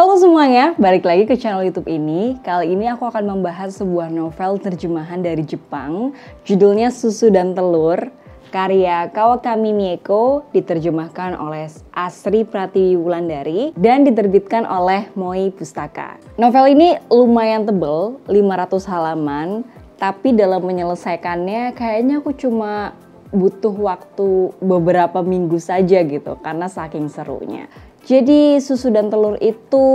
Halo semuanya, balik lagi ke channel YouTube ini. Kali ini aku akan membahas sebuah novel terjemahan dari Jepang. Judulnya Susu dan Telur, karya Kawakami Mieko, diterjemahkan oleh Asri Pratiwi Wulandari dan diterbitkan oleh Moi Pustaka. Novel ini lumayan tebel, 500 halaman, tapi dalam menyelesaikannya kayaknya aku cuma butuh waktu beberapa minggu saja gitu karena saking serunya. Jadi Susu dan Telur itu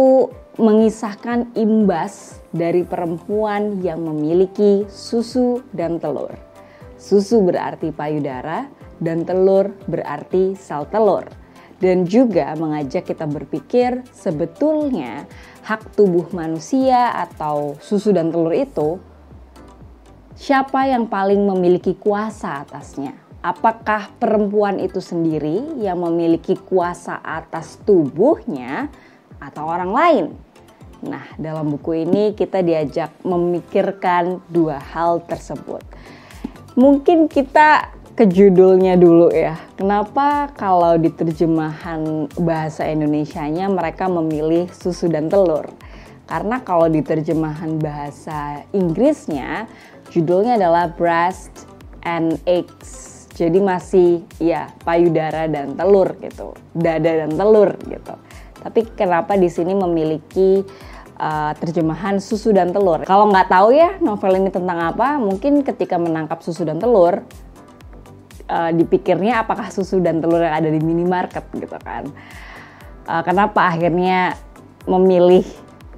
mengisahkan imbas dari perempuan yang memiliki susu dan telur. Susu berarti payudara dan telur berarti sel telur. Dan juga mengajak kita berpikir sebetulnya hak tubuh manusia atau susu dan telur itu siapa yang paling memiliki kuasa atasnya? Apakah perempuan itu sendiri yang memiliki kuasa atas tubuhnya atau orang lain? Nah, dalam buku ini kita diajak memikirkan dua hal tersebut. Mungkin kita ke judulnya dulu ya. Kenapa kalau di terjemahan bahasa Indonesianya mereka memilih susu dan telur? Karena kalau di terjemahan bahasa Inggrisnya judulnya adalah Breast and Eggs. Jadi masih ya payudara dan telur gitu, dada dan telur gitu. Tapi kenapa di sini memiliki terjemahan susu dan telur? Kalau nggak tahu ya novel ini tentang apa, mungkin ketika menangkap susu dan telur, dipikirnya apakah susu dan telur yang ada di minimarket gitu kan. Kenapa akhirnya memilih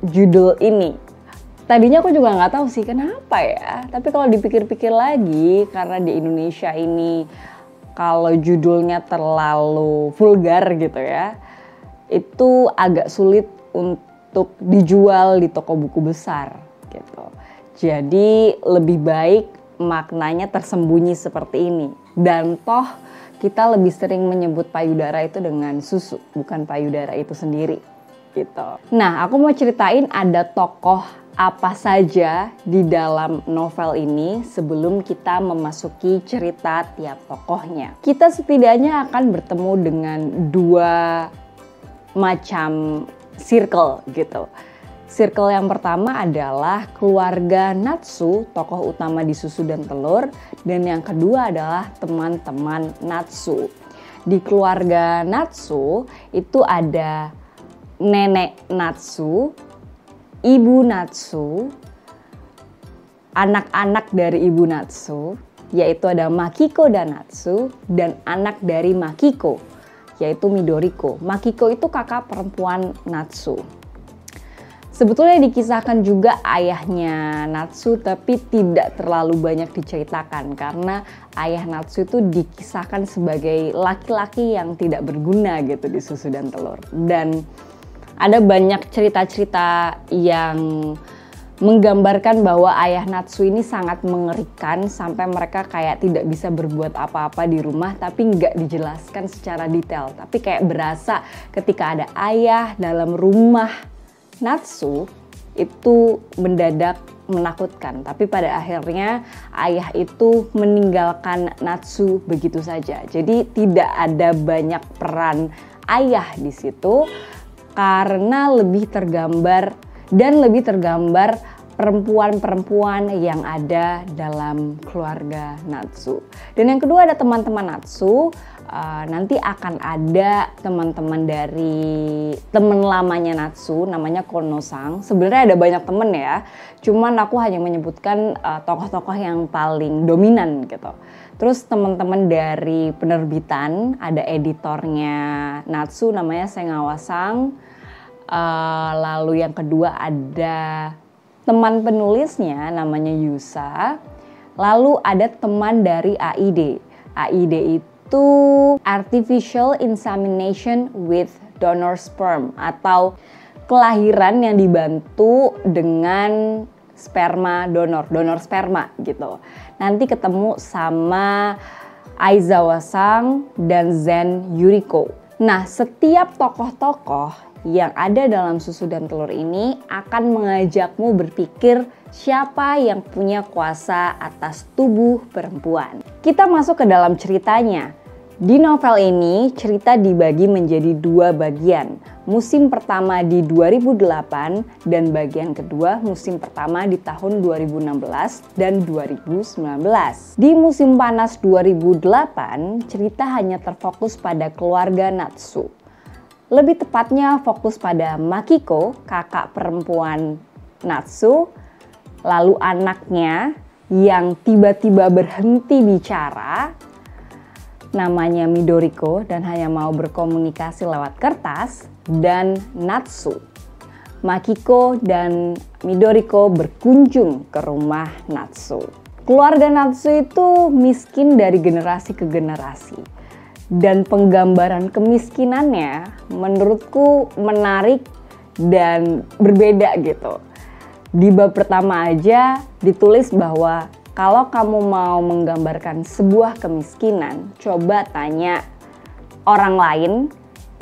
judul ini? Tadinya aku juga nggak tahu sih kenapa ya, tapi kalau dipikir-pikir lagi karena di Indonesia ini kalau judulnya terlalu vulgar gitu ya, itu agak sulit untuk dijual di toko buku besar gitu. Jadi lebih baik maknanya tersembunyi seperti ini. Dan toh kita lebih sering menyebut payudara itu dengan susu, bukan payudara itu sendiri gitu. Nah, aku mau ceritain ada tokoh apa saja di dalam novel ini sebelum kita memasuki cerita tiap tokohnya. Kita setidaknya akan bertemu dengan dua macam circle gitu. Circle yang pertama adalah keluarga Natsu, tokoh utama di Susu dan Telur, dan yang kedua adalah teman-teman Natsu. Di keluarga Natsu itu ada nenek Natsu, ibu Natsu, anak-anak dari ibu Natsu, yaitu ada Makiko dan Natsu, dan anak dari Makiko, yaitu Midoriko. Makiko itu kakak perempuan Natsu. Sebetulnya dikisahkan juga ayahnya Natsu, tapi tidak terlalu banyak diceritakan karena ayah Natsu itu dikisahkan sebagai laki-laki yang tidak berguna gitu di Susu dan Telur. Dan ada banyak cerita-cerita yang menggambarkan bahwa ayah Natsu ini sangat mengerikan sampai mereka kayak tidak bisa berbuat apa-apa di rumah, tapi nggak dijelaskan secara detail. Tapi kayak berasa ketika ada ayah dalam rumah Natsu itu mendadak menakutkan. Tapi pada akhirnya ayah itu meninggalkan Natsu begitu saja. Jadi tidak ada banyak peran ayah di situ. Karena lebih tergambar perempuan-perempuan yang ada dalam keluarga Natsu. Dan yang kedua ada teman-teman Natsu. Nanti akan ada teman-teman dari teman lamanya Natsu, namanya Kono-sang. Sebenarnya ada banyak teman ya, cuman aku hanya menyebutkan tokoh-tokoh yang paling dominan gitu. Terus teman-teman dari penerbitan, ada editornya Natsu namanya Sengawa-sang. Lalu yang kedua ada teman penulisnya namanya Yusa. Lalu ada teman dari AID. AID itu Artificial Insemination with Donor Sperm atau kelahiran yang dibantu dengan sperma donor sperma gitu. Nanti ketemu sama Aizawa-sang dan Zen Yuriko. Nah, setiap tokoh-tokoh yang ada dalam Susu dan Telur ini akan mengajakmu berpikir siapa yang punya kuasa atas tubuh perempuan. Kita masuk ke dalam ceritanya. Di novel ini, cerita dibagi menjadi 2 bagian. Musim pertama di 2008 dan bagian kedua musim pertama di tahun 2016 dan 2019. Di musim panas 2008, cerita hanya terfokus pada keluarga Natsu. Lebih tepatnya fokus pada Makiko, kakak perempuan Natsu, lalu anaknya yang tiba-tiba berhenti bicara, namanya Midoriko dan hanya mau berkomunikasi lewat kertas, dan Natsu. Makiko dan Midoriko berkunjung ke rumah Natsu. Keluarga Natsu itu miskin dari generasi ke generasi. Dan penggambaran kemiskinannya menurutku menarik dan berbeda gitu. Di bab pertama aja ditulis bahwa kalau kamu mau menggambarkan sebuah kemiskinan, coba tanya orang lain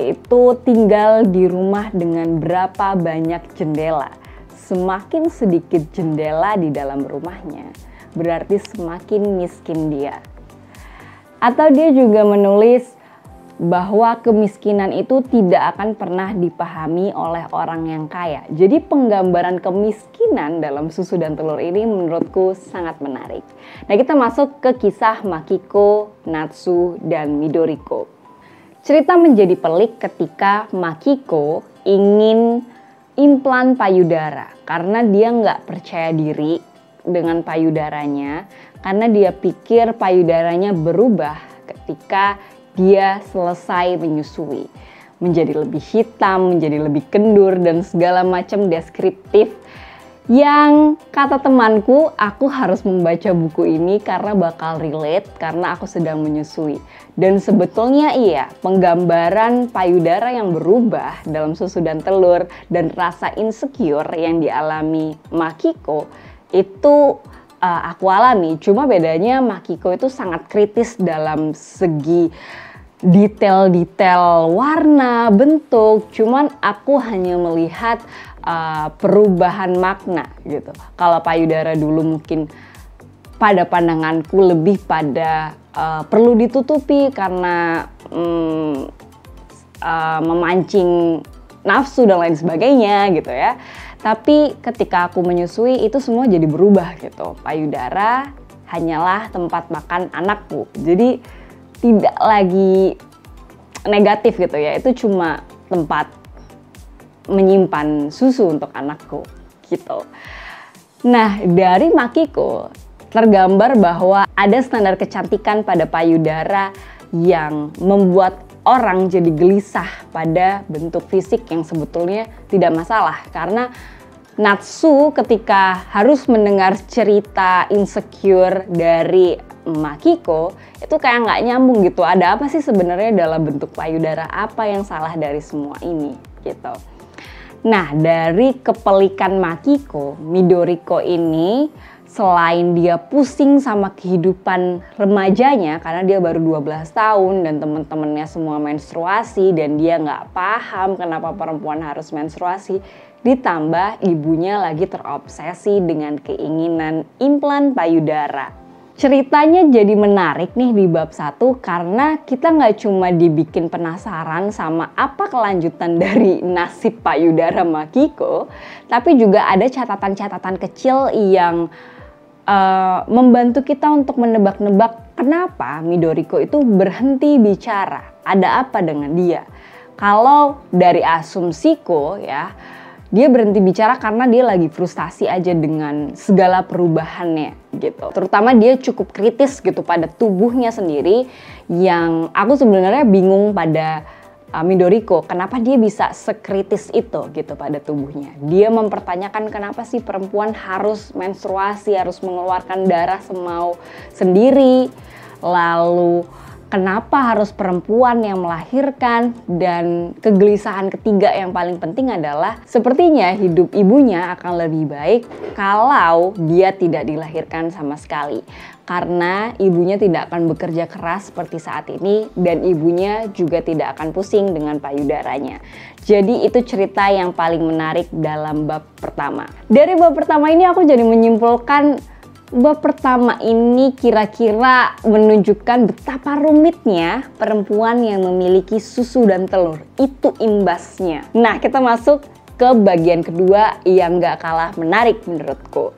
itu tinggal di rumah dengan berapa banyak jendela. Semakin sedikit jendela di dalam rumahnya, berarti semakin miskin dia. Atau dia juga menulis bahwa kemiskinan itu tidak akan pernah dipahami oleh orang yang kaya. Jadi penggambaran kemiskinan dalam Susu dan Telur ini menurutku sangat menarik. Nah, kita masuk ke kisah Makiko, Natsu, dan Midoriko. Cerita menjadi pelik ketika Makiko ingin implan payudara karena dia nggak percaya diri dengan payudaranya, karena dia pikir payudaranya berubah ketika dia selesai menyusui, menjadi lebih hitam, menjadi lebih kendur, dan segala macam deskriptif yang kata temanku, aku harus membaca buku ini karena bakal relate karena aku sedang menyusui. Dan sebetulnya iya, penggambaran payudara yang berubah dalam Susu dan Telur dan rasa insecure yang dialami Makiko itu aku alami. Cuma bedanya Makiko itu sangat kritis dalam segi detail-detail warna, bentuk. Cuman aku hanya melihat perubahan makna gitu. Kalau payudara dulu mungkin pada pandanganku lebih pada perlu ditutupi karena memancing nafsu dan lain sebagainya gitu ya. Tapi ketika aku menyusui itu semua jadi berubah gitu. Payudara hanyalah tempat makan anakku. Jadi tidak lagi negatif gitu ya. Itu cuma tempat menyimpan susu untuk anakku gitu. Nah, dari Makiko tergambar bahwa ada standar kecantikan pada payudara yang membuat orang jadi gelisah pada bentuk fisik yang sebetulnya tidak masalah. Karena Natsu ketika harus mendengar cerita insecure dari Makiko itu kayak nggak nyambung gitu. Ada apa sih sebenarnya dalam bentuk payudara? Apa yang salah dari semua ini gitu. Nah, dari kepelikan Makiko, Midoriko ini selain dia pusing sama kehidupan remajanya karena dia baru 12 tahun dan teman-temannya semua menstruasi dan dia nggak paham kenapa perempuan harus menstruasi, ditambah ibunya lagi terobsesi dengan keinginan implan payudara. Ceritanya jadi menarik nih di bab 1 karena kita nggak cuma dibikin penasaran sama apa kelanjutan dari nasib payudara Makiko, tapi juga ada catatan-catatan kecil yang membantu kita untuk menebak-nebak kenapa Midoriko itu berhenti bicara. Ada apa dengan dia? Kalau dari asumsiku ya, dia berhenti bicara karena dia lagi frustasi aja dengan segala perubahannya gitu. Terutama dia cukup kritis gitu pada tubuhnya sendiri yang aku sebenarnya bingung pada Midoriko. Kenapa dia bisa sekritis itu gitu pada tubuhnya. Dia mempertanyakan kenapa sih perempuan harus menstruasi, harus mengeluarkan darah semau sendiri. Lalu kenapa harus perempuan yang melahirkan, dan kegelisahan ketiga yang paling penting adalah sepertinya hidup ibunya akan lebih baik kalau dia tidak dilahirkan sama sekali. Karena ibunya tidak akan bekerja keras seperti saat ini dan ibunya juga tidak akan pusing dengan payudaranya. Jadi itu cerita yang paling menarik dalam bab pertama. Dari bab pertama ini aku jadi menyimpulkan Bab pertama ini kira-kira menunjukkan betapa rumitnya perempuan yang memiliki susu dan telur. Itu imbasnya. Nah, kita masuk ke bagian kedua yang gak kalah menarik menurutku.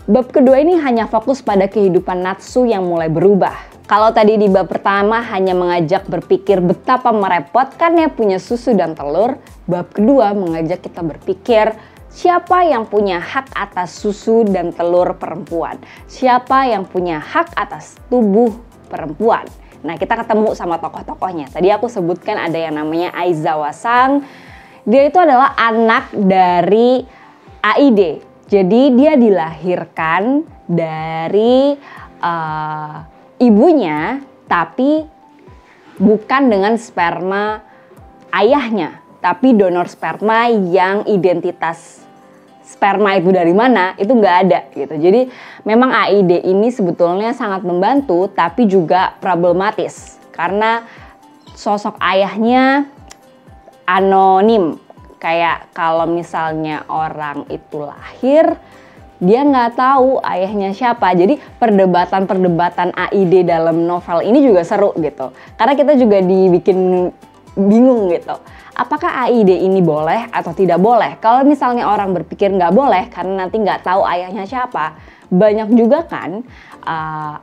Bab kedua ini hanya fokus pada kehidupan Natsu yang mulai berubah. Kalau tadi di bab pertama hanya mengajak berpikir betapa merepotkannya punya susu dan telur, bab kedua mengajak kita berpikir siapa yang punya hak atas susu dan telur perempuan? Siapa yang punya hak atas tubuh perempuan? Nah, kita ketemu sama tokoh-tokohnya. Tadi aku sebutkan ada yang namanya Aizawa Sang. Dia itu adalah anak dari Aide. Jadi dia dilahirkan dari ibunya, tapi bukan dengan sperma ayahnya, tapi donor sperma yang identitas sperma itu dari mana itu nggak ada gitu. Jadi memang AID ini sebetulnya sangat membantu tapi juga problematis karena sosok ayahnya anonim. Kayak kalau misalnya orang itu lahir dia nggak tahu ayahnya siapa. Jadi perdebatan AID dalam novel ini juga seru gitu. Karena kita juga dibikin bingung gitu. Apakah AID ini boleh atau tidak boleh? Kalau misalnya orang berpikir nggak boleh karena nanti nggak tahu ayahnya siapa, banyak juga kan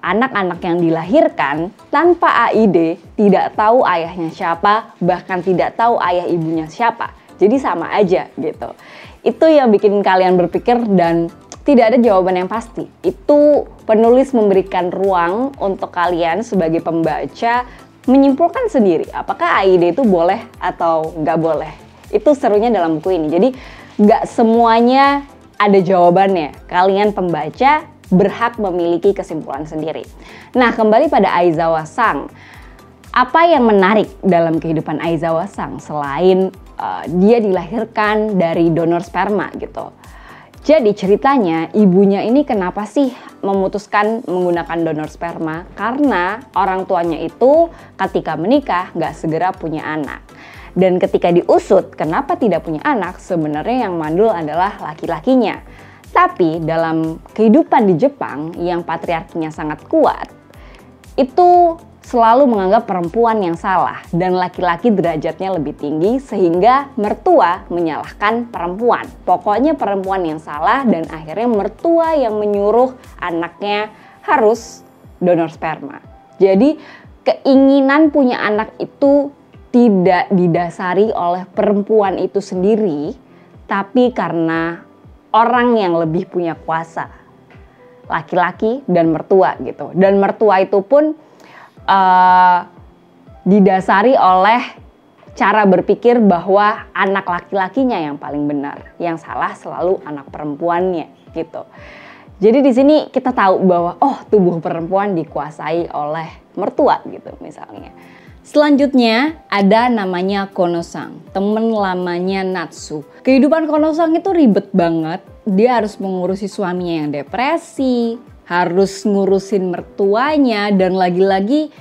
anak-anak yang dilahirkan tanpa AID tidak tahu ayahnya siapa, bahkan tidak tahu ayah ibunya siapa. Jadi sama aja gitu. Itu yang bikin kalian berpikir dan tidak ada jawaban yang pasti. Itu penulis memberikan ruang untuk kalian sebagai pembaca menyimpulkan sendiri apakah AID itu boleh atau nggak boleh. Itu serunya dalam buku ini. Jadi nggak semuanya ada jawabannya. Kalian pembaca berhak memiliki kesimpulan sendiri. Nah, kembali pada Aizawa Sang. Apa yang menarik dalam kehidupan Aizawa Sang selain dia dilahirkan dari donor sperma gitu. Jadi ceritanya ibunya ini kenapa sih memutuskan menggunakan donor sperma? Karena orang tuanya itu ketika menikah nggak segera punya anak. Dan ketika diusut kenapa tidak punya anak, sebenarnya yang mandul adalah laki-lakinya. Tapi dalam kehidupan di Jepang yang patriarkinya sangat kuat, itu selalu menganggap perempuan yang salah dan laki-laki derajatnya lebih tinggi sehingga mertua menyalahkan perempuan. Pokoknya perempuan yang salah dan akhirnya mertua yang menyuruh anaknya harus donor sperma. Jadi keinginan punya anak itu tidak didasari oleh perempuan itu sendiri, tapi karena orang yang lebih punya kuasa, laki-laki dan mertua gitu. Dan mertua itu pun didasari oleh cara berpikir bahwa anak laki-lakinya yang paling benar, yang salah selalu anak perempuannya gitu. Jadi di sini kita tahu bahwa tubuh perempuan dikuasai oleh mertua gitu misalnya. Selanjutnya ada namanya Kono-sang, temen lamanya Natsu. Kehidupan Kono-sang itu ribet banget. Dia harus mengurusi suaminya yang depresi, harus ngurusin mertuanya, dan lagi-lagi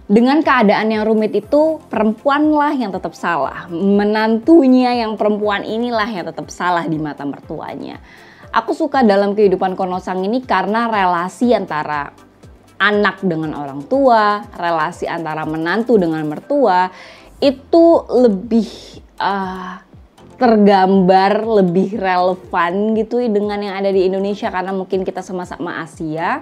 dengan keadaan yang rumit itu perempuanlah yang tetap salah. Menantunya yang perempuan inilah yang tetap salah di mata mertuanya. Aku suka dalam kehidupan Kono-sang ini karena relasi antara anak dengan orang tua, relasi antara menantu dengan mertua itu lebih tergambar, lebih relevan gitu dengan yang ada di Indonesia karena mungkin kita sama-sama Asia.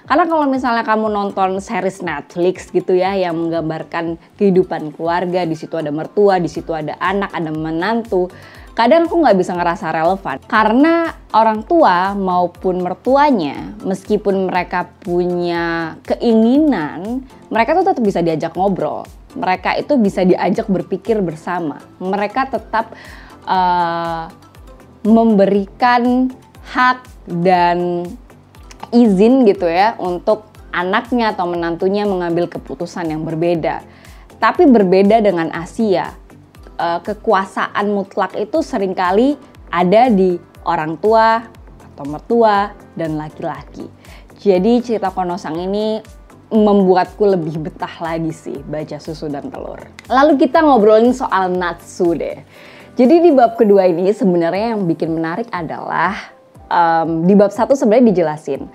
Karena kalau misalnya kamu nonton series Netflix gitu ya yang menggambarkan kehidupan keluarga, di situ ada mertua, di situ ada anak, ada menantu. Kadang aku nggak bisa ngerasa relevan karena orang tua maupun mertuanya meskipun mereka punya keinginan, mereka tuh tetap bisa diajak ngobrol. Mereka itu bisa diajak berpikir bersama. Mereka tetap memberikan hak dan izin gitu ya untuk anaknya atau menantunya mengambil keputusan yang berbeda. Tapi berbeda dengan Asia, kekuasaan mutlak itu seringkali ada di orang tua atau mertua dan laki-laki. Jadi cerita Kono-sang ini membuatku lebih betah lagi sih baca Susu dan Telur. Lalu kita ngobrolin soal Natsu deh. Jadi di bab kedua ini sebenarnya yang bikin menarik adalah di bab 1 sebenarnya dijelasin.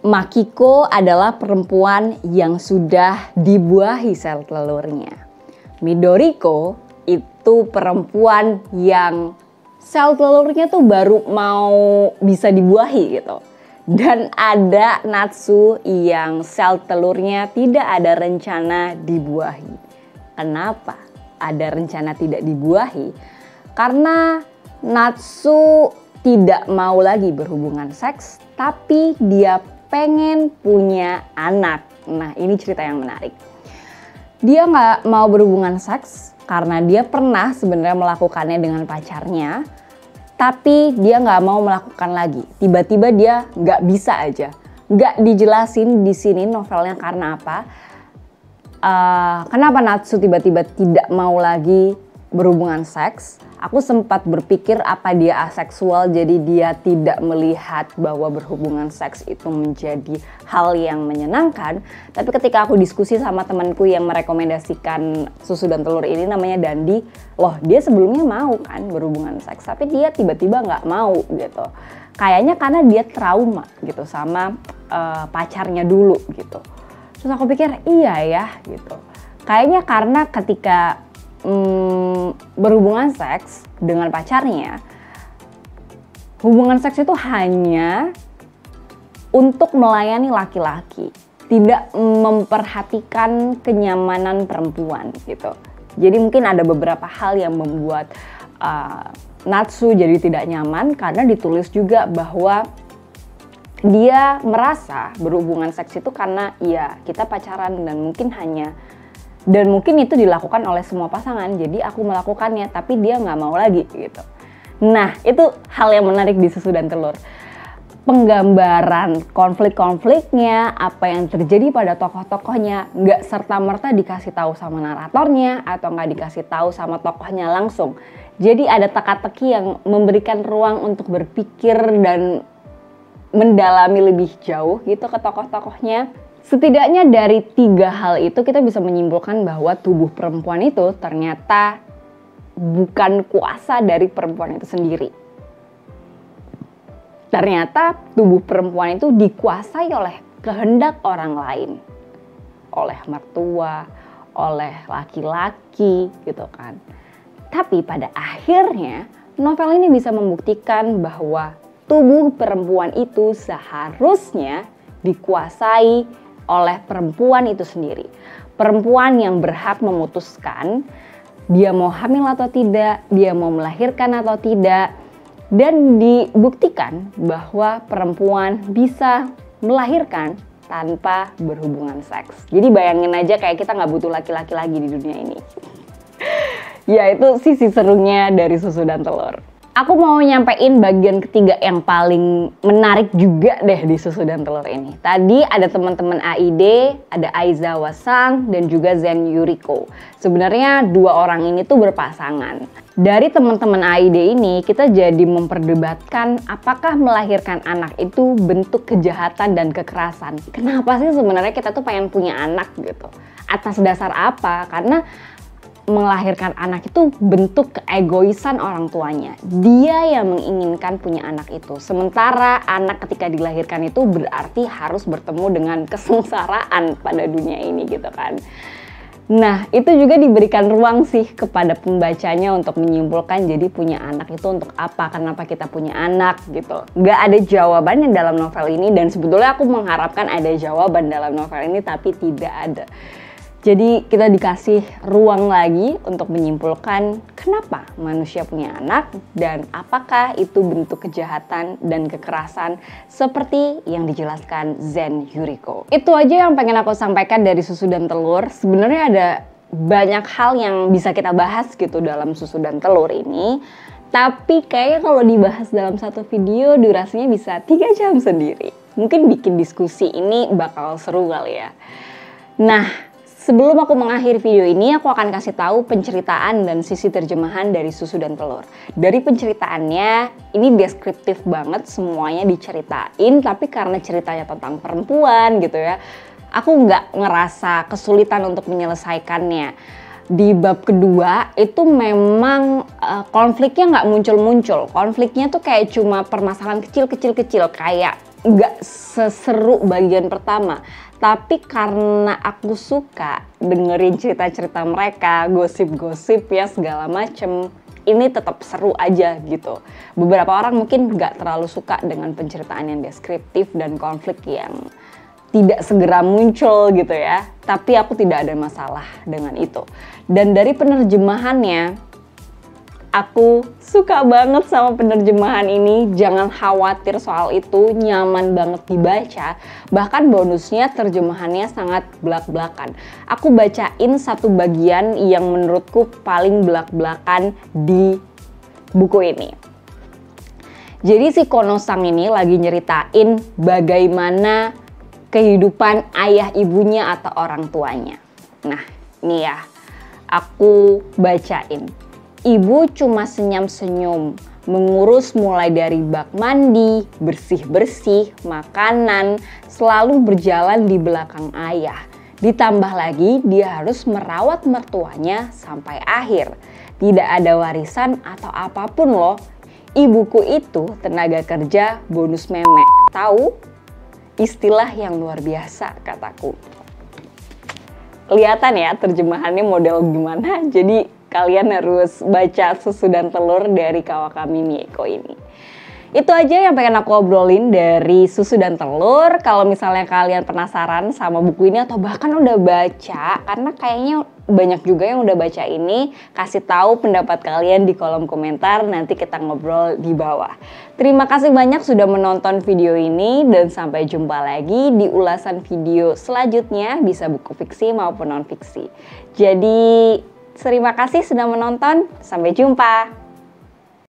Makiko adalah perempuan yang sudah dibuahi sel telurnya. Midoriko itu perempuan yang sel telurnya tuh baru mau bisa dibuahi gitu. Dan ada Natsu yang sel telurnya tidak ada rencana dibuahi. Kenapa ada rencana tidak dibuahi? Karena Natsu tidak mau lagi berhubungan seks, tapi dia pengen punya anak. Nah, ini cerita yang menarik. Dia nggak mau berhubungan seks karena dia pernah sebenarnya melakukannya dengan pacarnya, tapi dia nggak mau melakukan lagi. Tiba-tiba dia nggak bisa aja. Nggak dijelasin di sini novelnya karena apa. Kenapa Natsu tiba-tiba tidak mau lagi berhubungan seks? Aku sempat berpikir apa dia aseksual, jadi dia tidak melihat bahwa berhubungan seks itu menjadi hal yang menyenangkan. Tapi ketika aku diskusi sama temanku yang merekomendasikan susu dan telur ini, namanya Dandi, loh dia sebelumnya mau kan berhubungan seks, tapi dia tiba-tiba nggak mau gitu. Kayaknya karena dia trauma gitu sama pacarnya dulu gitu. Terus aku pikir iya ya gitu. Kayaknya karena ketika berhubungan seks dengan pacarnya, hubungan seks itu hanya untuk melayani laki-laki, tidak memperhatikan kenyamanan perempuan gitu. Jadi mungkin ada beberapa hal yang membuat Natsu jadi tidak nyaman, karena ditulis juga bahwa dia merasa berhubungan seks itu karena ya kita pacaran dan mungkin itu dilakukan oleh semua pasangan, jadi aku melakukannya tapi dia nggak mau lagi gitu. Nah, itu hal yang menarik di Susu dan Telur. Penggambaran konflik-konfliknya, apa yang terjadi pada tokoh-tokohnya, nggak serta-merta dikasih tahu sama naratornya atau nggak dikasih tahu sama tokohnya langsung. Jadi ada teka-teki yang memberikan ruang untuk berpikir dan mendalami lebih jauh gitu ke tokoh-tokohnya. Setidaknya dari 3 hal itu kita bisa menyimpulkan bahwa tubuh perempuan itu ternyata bukan kuasa dari perempuan itu sendiri. Ternyata tubuh perempuan itu dikuasai oleh kehendak orang lain. Oleh mertua, oleh laki-laki gitu kan. Tapi pada akhirnya novel ini bisa membuktikan bahwa tubuh perempuan itu seharusnya dikuasai oleh perempuan itu sendiri. Perempuan yang berhak memutuskan dia mau hamil atau tidak, dia mau melahirkan atau tidak. Dan dibuktikan bahwa perempuan bisa melahirkan tanpa berhubungan seks. Jadi bayangin aja kayak kita nggak butuh laki-laki lagi di dunia ini. Ya itu sisi serunya dari Susu dan Telur. Aku mau nyampein bagian ketiga yang paling menarik juga deh di Susu dan Telur ini. Tadi ada teman-teman AID, ada Aizawa Sang dan juga Zen Yuriko. Sebenarnya 2 orang ini tuh berpasangan. Dari teman-teman AID ini kita jadi memperdebatkan apakah melahirkan anak itu bentuk kejahatan dan kekerasan. Kenapa sih sebenarnya kita tuh pengen punya anak gitu? Atas dasar apa? Karena melahirkan anak itu bentuk keegoisan orang tuanya. Dia yang menginginkan punya anak itu. Sementara anak ketika dilahirkan itu berarti harus bertemu dengan kesengsaraan pada dunia ini gitu kan. Nah, itu juga diberikan ruang sih kepada pembacanya untuk menyimpulkan jadi punya anak itu untuk apa, kenapa kita punya anak gitu. Gak ada jawabannya dalam novel ini dan sebetulnya aku mengharapkan ada jawaban dalam novel ini tapi tidak ada. Jadi kita dikasih ruang lagi untuk menyimpulkan kenapa manusia punya anak dan apakah itu bentuk kejahatan dan kekerasan seperti yang dijelaskan Zen Yuriko. Itu aja yang pengen aku sampaikan dari Susu dan Telur. Sebenarnya ada banyak hal yang bisa kita bahas gitu dalam Susu dan Telur ini. Tapi kayaknya kalau dibahas dalam satu video durasinya bisa 3 jam sendiri. Mungkin bikin diskusi ini bakal seru kali ya. Nah, sebelum aku mengakhiri video ini, aku akan kasih tahu penceritaan dan sisi terjemahan dari Susu dan Telur. Dari penceritaannya, ini deskriptif banget, semuanya diceritain, tapi karena ceritanya tentang perempuan gitu ya, aku nggak ngerasa kesulitan untuk menyelesaikannya. Di bab kedua, itu memang konfliknya nggak muncul-muncul. Konfliknya tuh kayak cuma permasalahan kecil-kecil, kayak nggak seseru bagian pertama. Tapi karena aku suka dengerin cerita-cerita mereka, gosip-gosip ya segala macem, ini tetap seru aja gitu. Beberapa orang mungkin nggak terlalu suka dengan penceritaan yang deskriptif dan konflik yang tidak segera muncul gitu ya. Tapi aku tidak ada masalah dengan itu. Dan dari penerjemahannya, aku suka banget sama penerjemahan ini. Jangan khawatir soal itu, nyaman banget dibaca. Bahkan bonusnya terjemahannya sangat belak-belakan. Aku bacain satu bagian yang menurutku paling belak-belakan di buku ini. Jadi si Kono-sang ini lagi nyeritain bagaimana kehidupan ayah ibunya atau orang tuanya. Nah, ini ya, aku bacain. Ibu cuma senyum-senyum, mengurus mulai dari bak mandi, bersih-bersih, makanan, selalu berjalan di belakang ayah. Ditambah lagi dia harus merawat mertuanya sampai akhir. Tidak ada warisan atau apapun loh. Ibuku itu tenaga kerja bonus meme. Tahu? Istilah yang luar biasa kataku. Kelihatan ya terjemahannya model gimana. Jadi kalian harus baca Susu dan Telur dari Kawakami Mieko ini. Itu aja yang pengen aku obrolin dari Susu dan Telur. Kalau misalnya kalian penasaran sama buku ini atau bahkan udah baca, karena kayaknya banyak juga yang udah baca ini, kasih tahu pendapat kalian di kolom komentar, nanti kita ngobrol di bawah. Terima kasih banyak sudah menonton video ini dan sampai jumpa lagi di ulasan video selanjutnya, bisa buku fiksi maupun non fiksi. Jadi terima kasih sudah menonton, sampai jumpa.